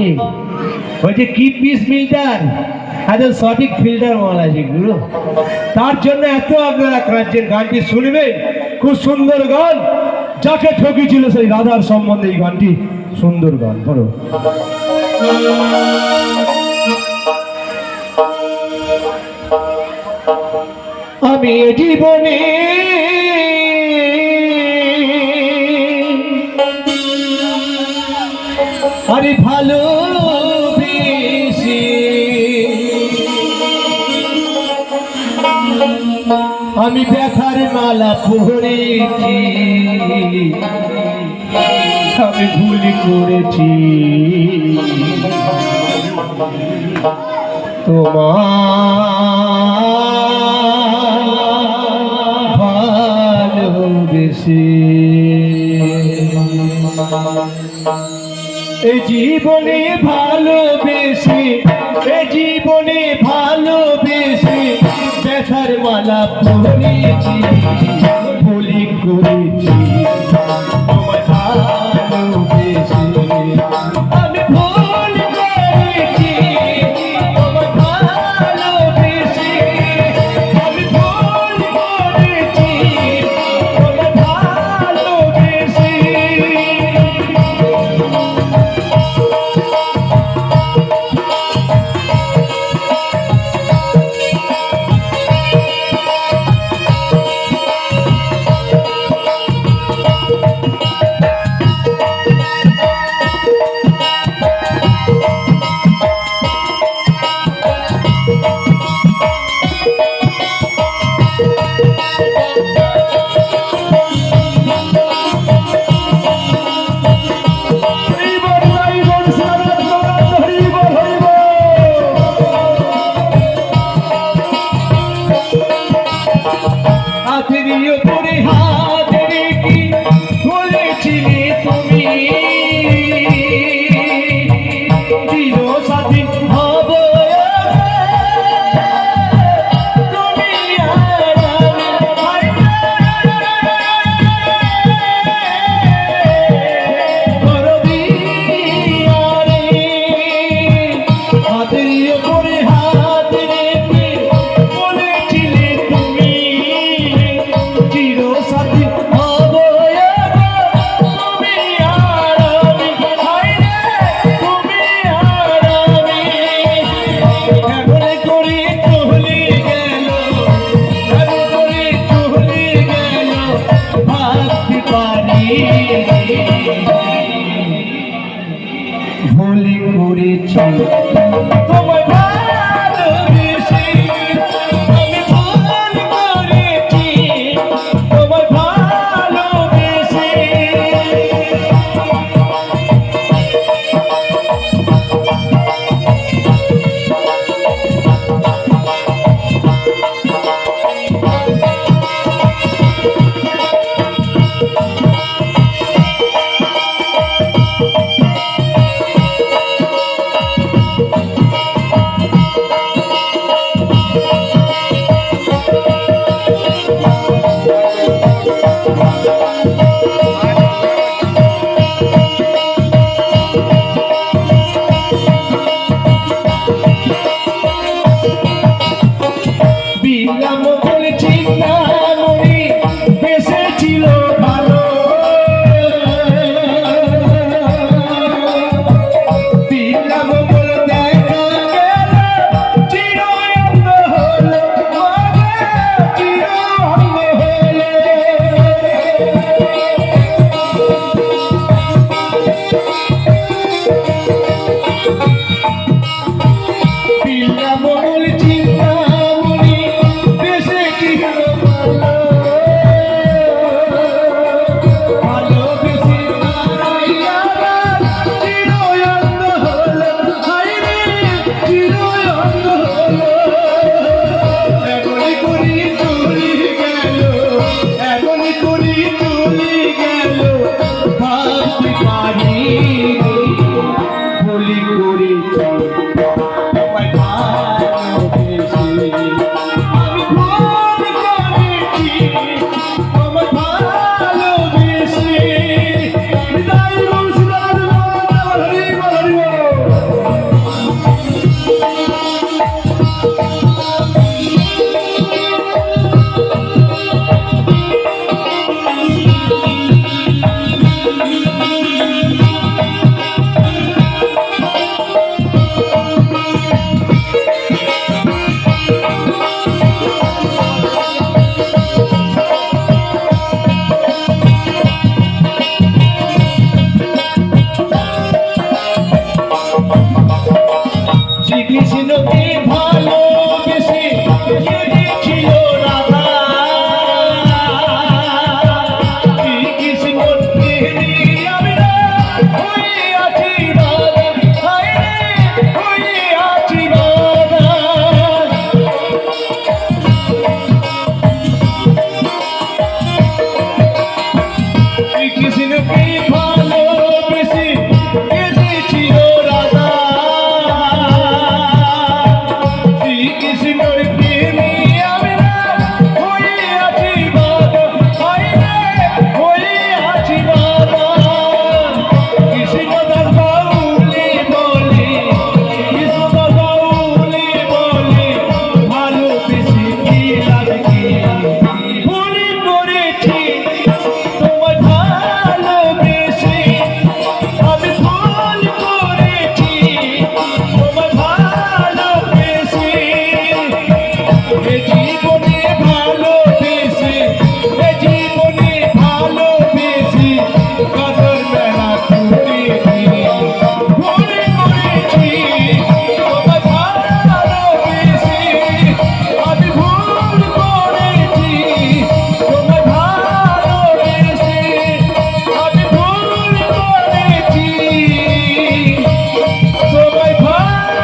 আছে ওই যে কি পিস ফিল্টার এত সঠিক ফিল্টার মাল আছে গুরু তার জন্য এত আপনারা কাঁদছেন গানটি শুনবেন খুব সুন্দর গান যাকে ঠকিয়েছিল সেই রাধার সম্বন্ধে এই গানটি সুন্দর গান ধরো আমি জীবনে আরে ভালো আমি ব্যথার মালা পড়েছি আমি ভুল করেছি তোমার ভালোবেসে এই জীবনে ভালোবেসে এই জীবনে ভালোবেসে ব্যথার মালা পড়েছি বলি করেছি তোমায় ভালোবেসে আমি ভুল করেছি তোমায় ভালোবেসে আমি ভুল করেছি তোমায় ভালোবেসে ভুল করেছি তোমায় ভালোবেসে আমি ভুল করেছি তোমায় ভালোবেসে কৃষ্ণকে ভালোবেসে কেঁদেছিল রাধা। শ্রীকৃষ্ণর প্রেমে আমি না হয়ে আছি রাধা, হায় রে হয়ে আছি রাধা। শ্রীকৃষ্ণকে ভালোবেসে কেঁদেছিল রাধা। শ্রীকৃষ্ণের প্রেমে আমি না হয়ে আছি বাধা, হায় রে হয়ে আছি বাধা। কৃষ্ণদাস বাউলে বলে, কৃষ্ণদাস বাউলে বলে, ভালোবেসে কি লাভ কি, ভুল করেছি তোমায় ভালোবেসে, আমি ভুল করেছি তোমায় ভালোবেসে। এ জীবনে ভালোবেসে, এ জীবনে ভালোবেসে কাদের বেলা ছুটেছি, ভুল করেছি তোমায় ভালোবেসে, আমি ভুল করেছি তোমায় ভালোবেসে, আমি ভুল করেছি তোমায় ভালোবেসে।